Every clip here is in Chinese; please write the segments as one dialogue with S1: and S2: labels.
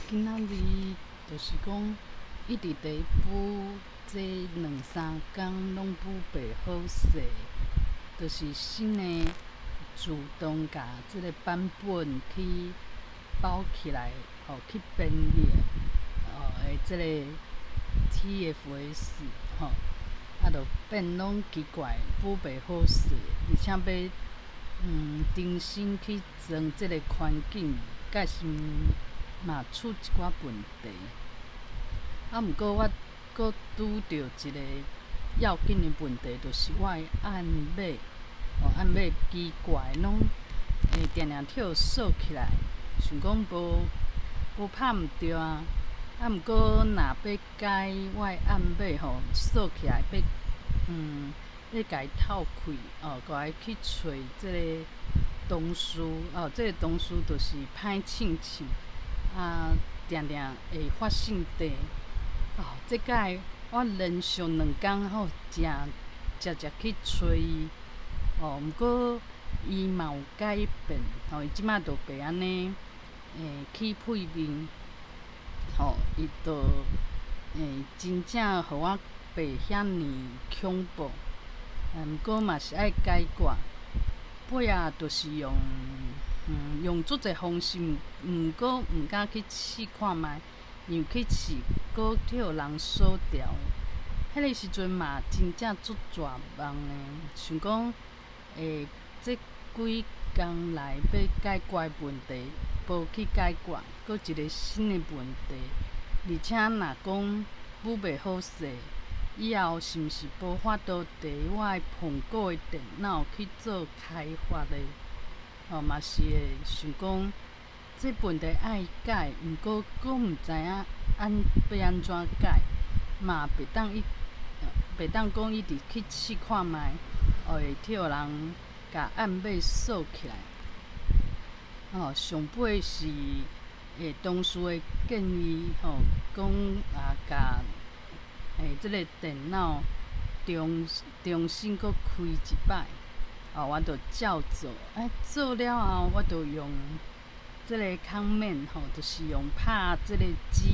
S1: 今仔日就是讲，一直伫补这2、3工拢补袂好势，就是新的自动甲即个版本去包起来，去编译的即个 TFS 就变拢奇怪，补袂好势，而且要重新去装即个环境，才是嘛出一寡问题。毋过我搁拄着一个要紧的问题，就是我的按钮，按钮奇怪，拢会定定跳锁起来，想讲无拍毋着啊。毋过若要改我的按钮锁起来，要甲伊透开甲伊去找即个同事即个同事就是歹称称定定会发生地即摆我连续2工才去找伊毋过伊嘛有改变伊即摆就袂安尼起屁面伊就真正互我袂遐尼恐怖毋过嘛是爱改过。尾仔就是用足侪方式，毋过毋敢去试看觅，因为去试搁去互人锁掉。迄个时阵嘛真正足绝望的，想讲这几工来要解决的问题无去解决，搁一个新的问题，而且若讲补袂好势，以后是毋是无法度伫我的苹果的电脑去做开发的？嘛是会想讲，这问题爱改，毋过搁毋知影要安怎改，嘛袂当讲一直去试看觅，会去互人甲按钮锁起来。上尾是同事的建议讲甲即个电脑重新搁开一摆。我就照做，做了后，我就用即个空面就是用拍即个字、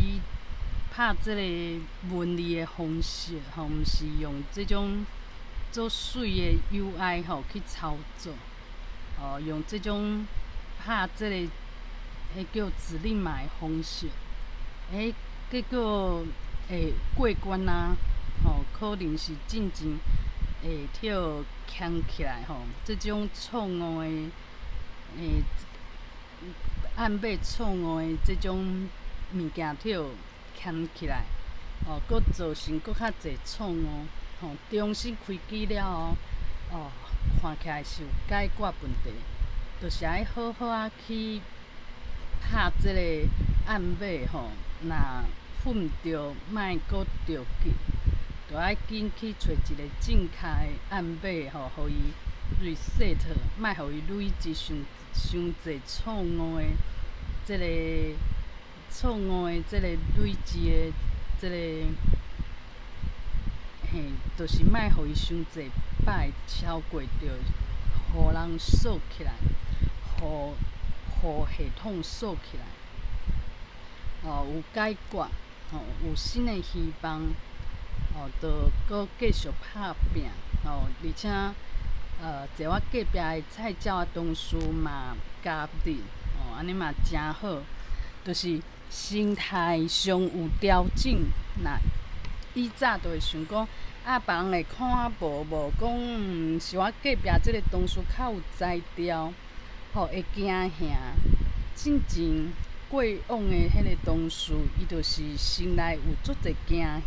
S1: 拍即个文字的方式毋是用即种做水的 UI 去操作，用即种拍即个叫指令码的方式，结果会过关啊！可能是进前会跳牵起来即种错误的按钮错误的即种物件跳牵起来，搁造成搁较侪错误，重新开机了后，看起来是有解决问题，就是爱好好去拍即个按钮若混着，莫搁着急。就爱紧去找一个正确的按钮互伊 reset， 莫互伊累积伤侪错误的即个累积的即个就是莫互伊伤侪摆超过着，互人锁起来，互系统锁起来。有解决有新的希望。就搁继续拍拼而且坐我隔壁的菜鸟啊同事嘛加入安尼嘛真好，就是心态上有调整。若以早就会想讲别人会看我无讲是我隔壁即个同事较有才调，会惊吓。进前过往的迄个同事，伊就是心内有足侪惊吓。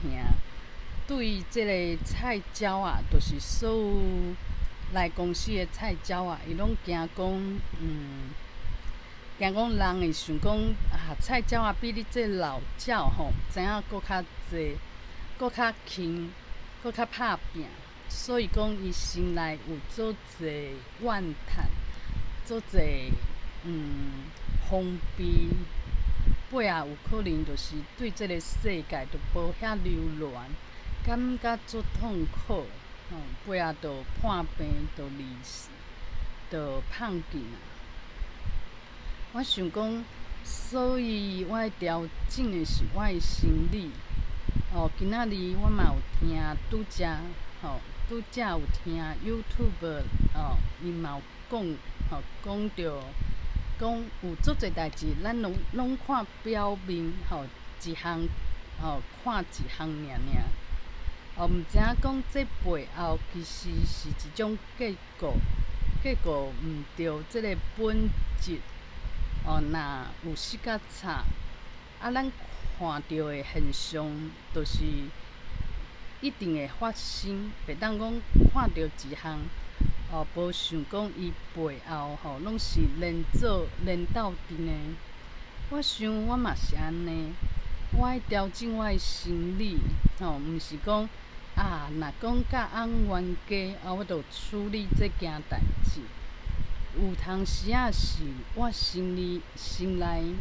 S1: 对即个菜鸟啊，就是所有来公司的菜鸟啊，伊拢惊讲，人会想讲菜鸟啊比你这老鸟知影搁较济，搁较勤，搁较拍拼，所以讲伊心内有足济怨叹，足济封闭。尾仔有可能就是对即个世界就无遐留恋。感觉足痛苦，尾仔就破病，就离世，就放弃啊！我想讲，所以我调整的是我的心理。今仔日我嘛有听拄则有听 YouTube 伊嘛有讲着讲有足侪代志，咱拢看表面一项看一项尔。毋知影讲这背后其实是一种结构毋着即个本质。若有失甲差，咱看到的现象，就是一定会发生。袂当讲看到一项，无想讲伊背后拢是连斗阵的。我想我嘛是安尼，我爱调整我的心理，毋是讲若讲甲翁冤家，我着处理这件代志。有当时仔是我心内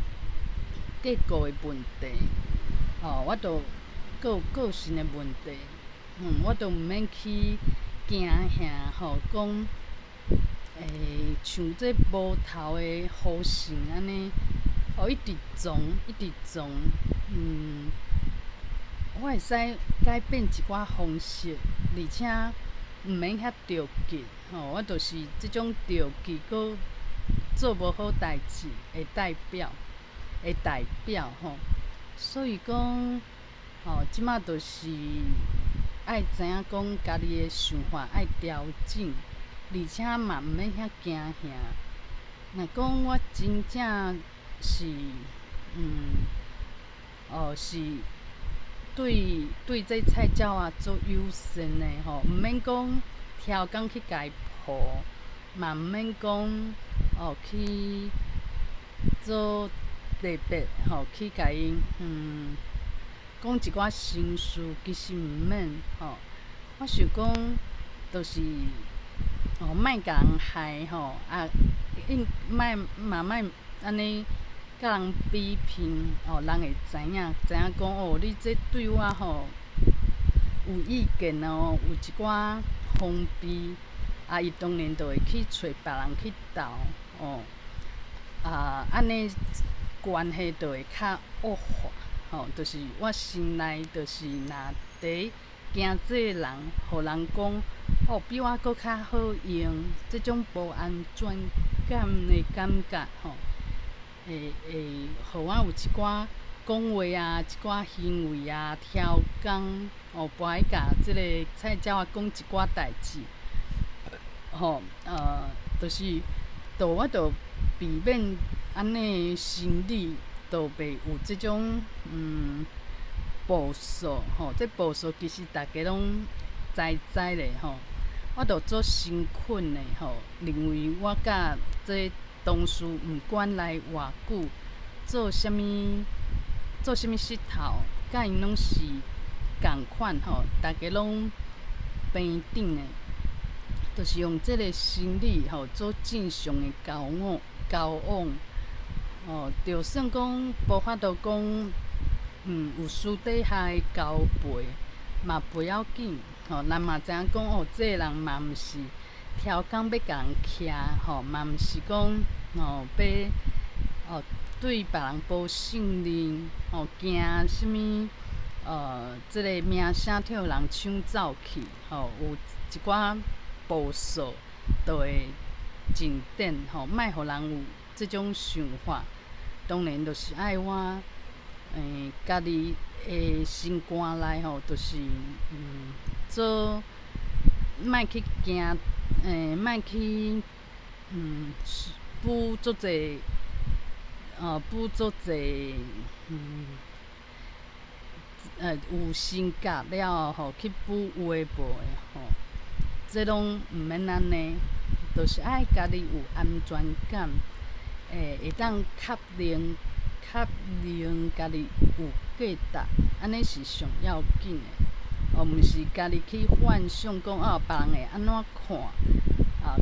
S1: 结构的问题，我着阁有个性的问题，我着毋免去惊吓，讲像这无头的雨神安尼，一直撞。我会使改变一寡方式，而且毋免遐着急，我就是即种着急，搁做无好代志的代表。所以讲，即马就是爱知影讲家己的想法爱调整，而且嘛毋免遐惊吓。若讲我真正是，是对这菜鸟仔做友善的毋免讲挑工去甲伊抱，嘛毋免讲去做特别去甲伊讲一寡心事，其实毋免我想讲，就是莫甲人害莫安尼甲人比拼人会知影讲你这对我有意见有一寡封闭，伊当然就会去找别人去斗安尼关系就会较恶化。就是我心内就是若伫惊这个人，互人讲比我搁较好用，这种无安全感的感觉会互我有一寡讲话一寡行为挑工不爱甲即个菜鸟仔讲一寡代志，就是我着避免安尼的心理，着袂有即种步数这步数其实大家拢知咧我着做诚恳的认为我甲这同事毋管来偌久，做啥物佚头，甲因拢是共款大家拢平等的，就是用这个心理做正常的交往就算讲无法度讲有私底下的交陪嘛不要紧咱嘛知影讲这个人嘛毋是挑工要甲人徛嘛毋是讲要对别人无信任惊啥物即个名声替人抢走去有一寡步数就会进展莫互人有即种想法。当然就是爱我家己的心肝内就是做莫去惊莫去补足侪有性格了后去补有诶无诶这拢毋免安尼，就是爱家己有安全感，会当确认家己有价值，安尼是上要紧诶。毋是家己去幻想讲别人会安怎看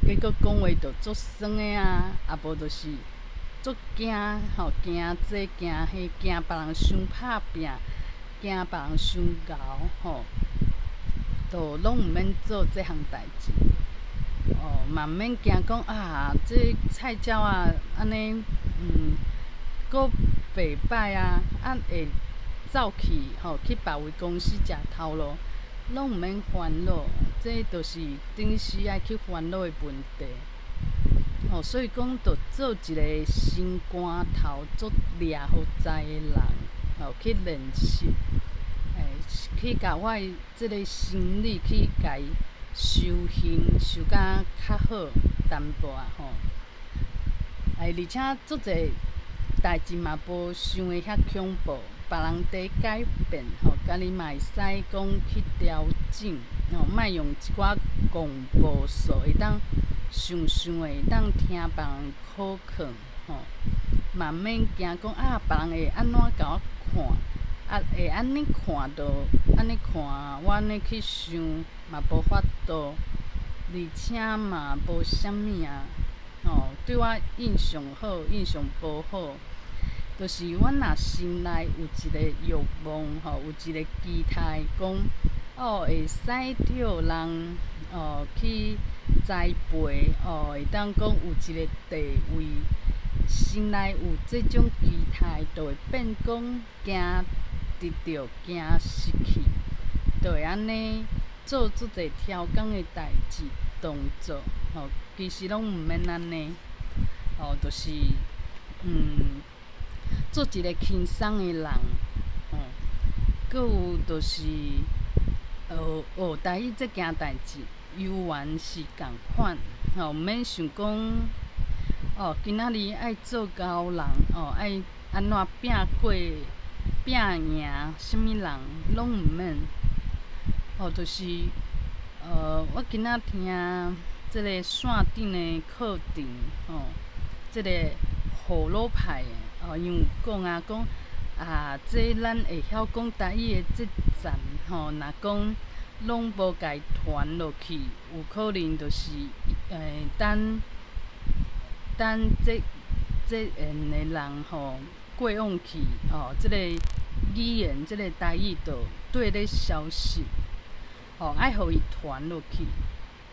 S1: 结果讲话就足酸诶无就是足惊惊这惊迄，惊别人伤拍拼，惊别人伤熬就拢毋免做这项代志嘛毋免惊讲这菜鸟仔安尼阁袂歹啊，会走去去别位公司食头路，拢毋免烦恼，这就是顶时爱去烦恼的问题。所以讲，着做一个心肝头足抓好在的人，去练习，去甲我的即个心理去甲伊修行，修甲较好淡薄仔而且足侪代志嘛无想的遐恐怖，别人伫改变，家己嘛会使讲去调整，莫用一寡公步数，会当想的，会当听别人考劝，嘛免惊讲别人会安怎甲我看，会安尼看着安尼看，我安尼去想嘛无法度，而且嘛无啥物啊。对我印象好，印象无好，就是我若心内有一个欲望，有一个期待，讲会使着人去栽培，会当讲有一个地位，心内有这种期待，就会变讲惊得着，惊失去，就会安尼做足侪超工的代志动作，其实拢毋免安尼，就是做一个轻松的人，搁有就是学台语这件代志，游玩是共款，毋免想讲今仔日爱做交人，爱安怎拼过、拼赢啥物人，拢毋免，就是我今仔听即个线顶的课程，即个葫芦派的，因为有讲这咱会晓讲台语的这站，若讲拢无家传落去，有可能就是等这的人过往去，即个语言，即个台语就对咧消失，爱互伊传落去。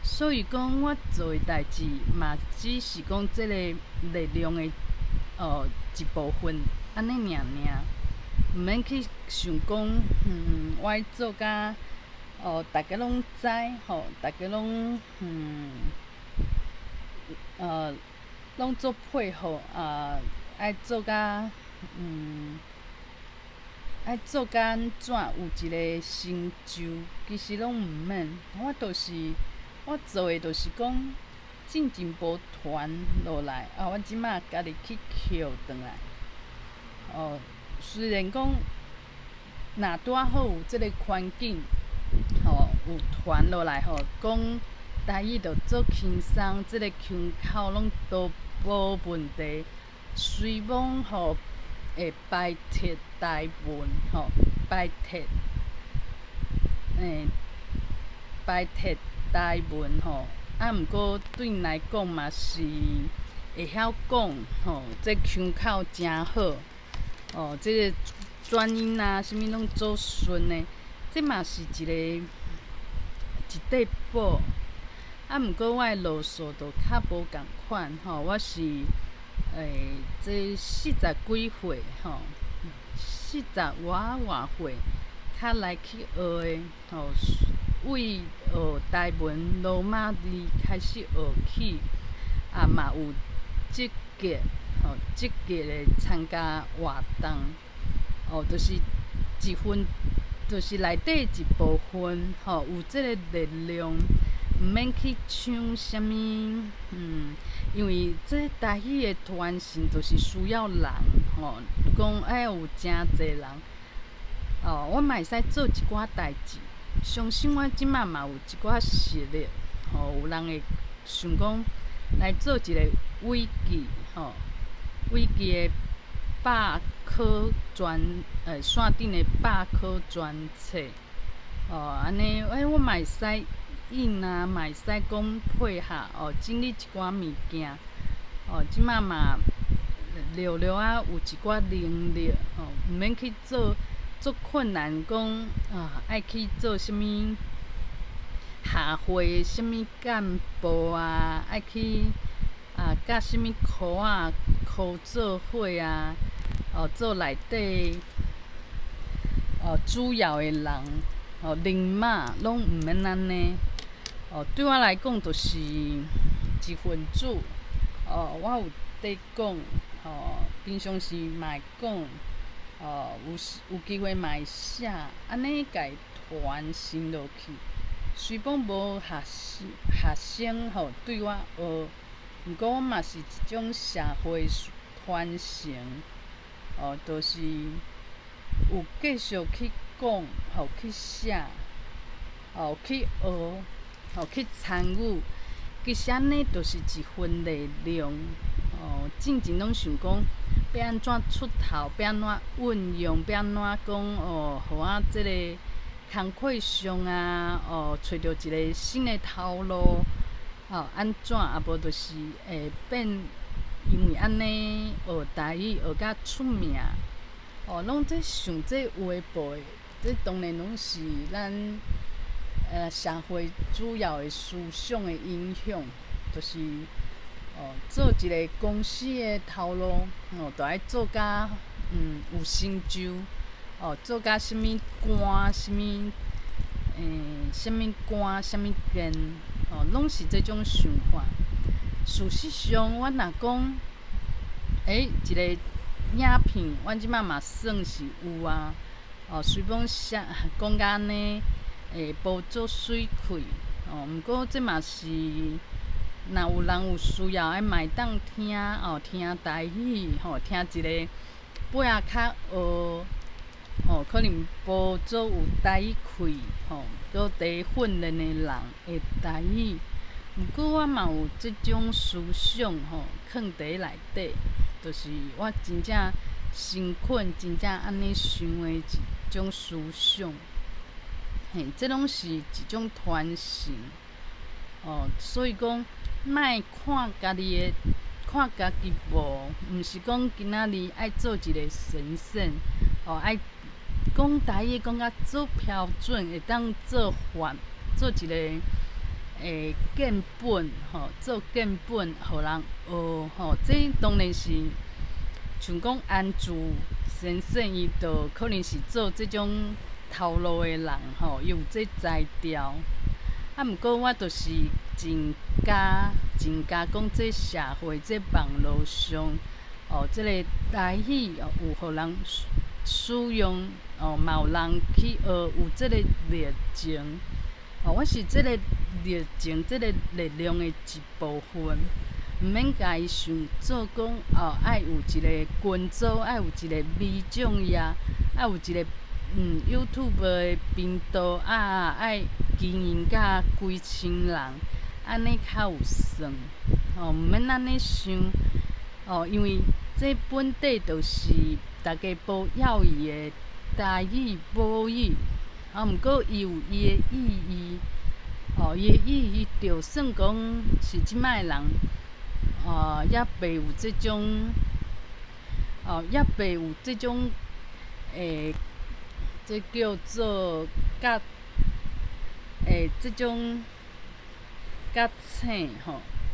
S1: 所以讲，我做的代志嘛，只是讲即个力量的一部分，安尼尔，毋免去想讲，我爱做甲大家拢知，大家拢拢做配合，爱做甲爱做甲安怎有一个成就，其实拢毋免。我做的就是讲，进前无传落来，我即马家己去捡转来。虽然讲若拄啊好有即个环境，有传落来，讲台语着做轻松，即个腔口拢都无问题。随网会摆脱台文，摆脱台文，毋过对因来讲嘛是会晓讲，这腔口真好，这个转音啊，啥物拢做顺的，这嘛是一块宝。毋过我的路数就较无共款，我是这40几岁，40外岁，较来去学的，为学台文罗马字开始学起，嘛有积极，积极的参加活动，就是一份，就是内底一部分，有即个力量。毋免去抢啥物，因为这台语的传承就是需要人，讲爱有诚侪人，我嘛会使做一寡代志。相信我即马嘛有一寡实力，有人会想讲来做一个维基，维基的百科线顶的百科专册，安尼，我嘛会使。印啊，嘛会使讲配合整理一寡物件，即马嘛略略有一寡能力，毋免去做困难，讲爱去做啥物下会啥物干部啊，爱去甲啥物科做伙啊，做内底主要的人，人马拢毋免安尼。对我来讲，就是一份子。我有伫讲，平常时嘛会讲，有机会嘛会写，安尼家传承落去。虽讲无学生对我学，毋过我嘛是一种社会传承。就是有继续去讲，去写，去学，去参与。其实安尼就是一份力量。进前拢想讲要安怎出头，要安怎运用，要安怎讲互我即个工课上找着一个新的头路。安怎啊无就是会变，因为安尼学台语学甲出名。拢这想这有诶无诶，这当然拢是咱社会主要的思想的影响，就是做一个公司的头路，就爱做甲有成就，做甲什物官，什物官，什物根，拢是这种想法。事实上，我若讲，一个影片，阮即摆嘛算是有啊。虽讲讲甲安尼，无做水气，毋过这嘛是，若有人有需要，嘛会当听，听台语，听一个尾仔较学，可能无做有台语气，搁伫训练的人会台语。毋过我嘛有即种思想，藏伫内底，就是我真正诚恳，真正安尼想的一种思想。这拢是一种传承。所以讲，莫看家己无，毋是讲今仔日爱做一个神圣，爱讲台语讲甲做标准，会当做法，做一个根本，做根本，互人学，这当然是像讲安住先生，伊就可能是做这种头路的人，伊有这才调。毋过我就是真加讲这社会，这网络上，这个台语有互人使用，嘛有人去学，有这个热情。我是这个热情、这个力量的一部分，毋免家己想做讲爱有一个群组，爱有一个美种业，爱有一个YouTube 的频道爱经营甲几千人，安尼较有算。毋免安尼想，因为这本底就是大家无要义的台语母语。毋过伊有伊的意义，伊的意义就算讲是即摆人，也袂有即种，这叫做即种醒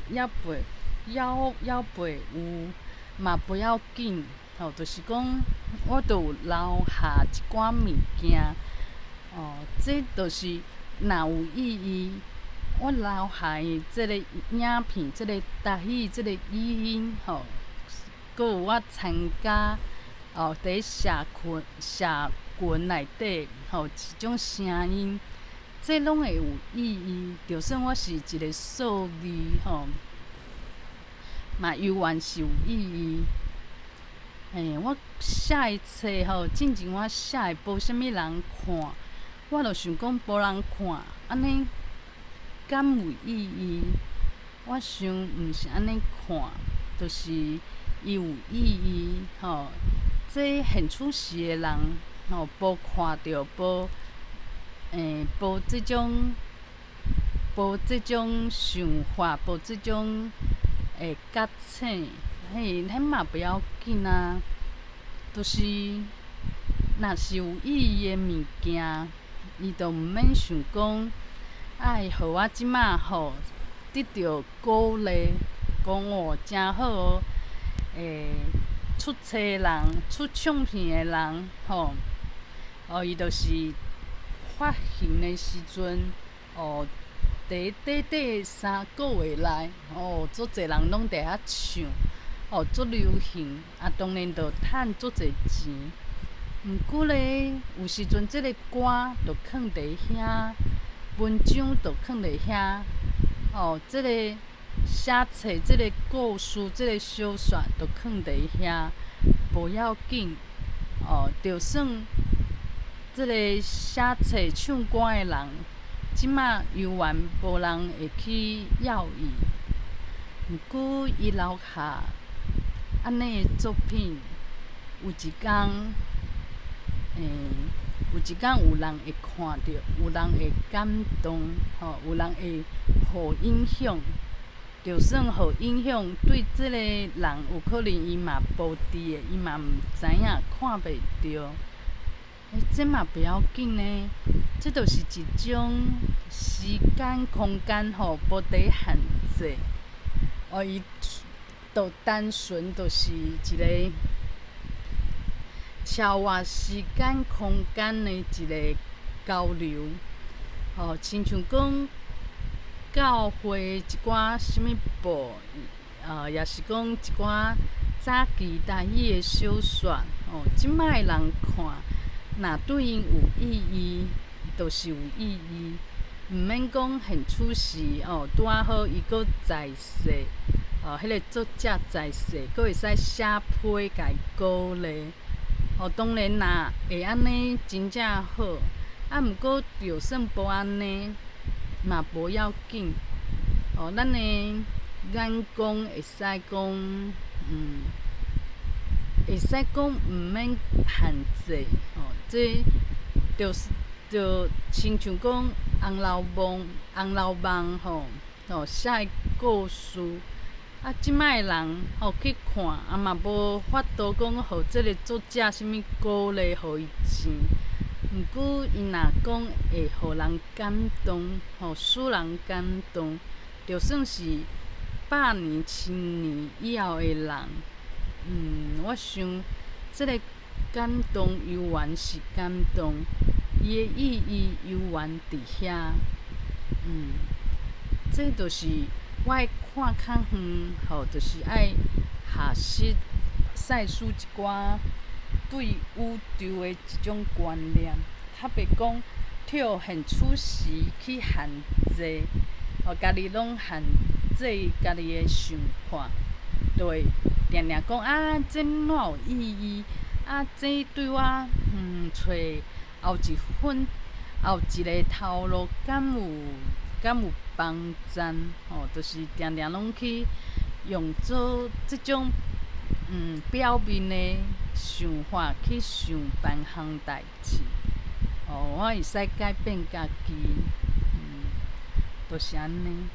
S1: 也袂有，嘛不要紧，就是讲我就有留下一寡物件。这就是若有意义，我留下的这个影片，这个台语，这个语音，搁有我参加，伫社群内底，一种声音，这拢会有意义。就算我是一个数字，嘛永远是有意义。我写的册，进前我写的无啥物人看。我就想讲，无人看，安尼敢有意义？我想毋是安尼看，就是伊有意义。这现出世的人，无看到，无即种想法，无即种觉醒，迄嘛不要紧啊。就是若是有意义的物件。伊就毋免想讲，爱互我即摆得到鼓励，讲真好，出册的人、出唱片的人，伊就是发行的时阵，第3个月内，足侪人拢伫遐唱，足流行，当然着趁足侪钱。毋过咧，有时阵即个歌着囥伫遐，文章着囥伫遐，即个写册、即个故事、即个小说着囥伫遐，无要紧，就算即个写册、唱歌的人，即马犹原无人会去要伊。毋过伊留下安尼的作品，有一天。有一天有人会看到，有人会感动，有人会互影响。就算互影响，对即个人有可能伊嘛无伫的，伊嘛毋知影，看袂到。这嘛不要紧呢，这就是一种时间、空间无伫限制。伊就单纯就是一个。超越时间空间的一个交流，亲像讲教会一寡什物部，也是讲一寡早期台语的小说，即摆的人看，若对因有意义，就是有意义，毋免讲现出时，拄啊好伊搁在世，迄个作者在世，搁会使写批甲伊鼓励。当然啦，会安尼真正好，毋过就算无安尼，嘛无要紧。咱的眼光会使讲，会使讲毋免限制。这就亲像讲红楼梦写故事。即摆的人去看，嘛无法度讲，互即个作者啥物鼓励，互伊钱。毋过伊若讲会互人感动，使人感动，就算是100年、1000年以后的人，我想即个感动犹原是感动，伊的意义犹原伫遐。这就是我爱看较远，就是爱学习赛事一寡对宇宙的一种观念，较袂讲跳现出时去限制，家己拢限制家己的想法，就会定定讲这哪有意义？这对我找后一个头路敢有帮助？就是定定拢去用做即种表面的想法去想别项代志。我会使改变家己，就是安尼。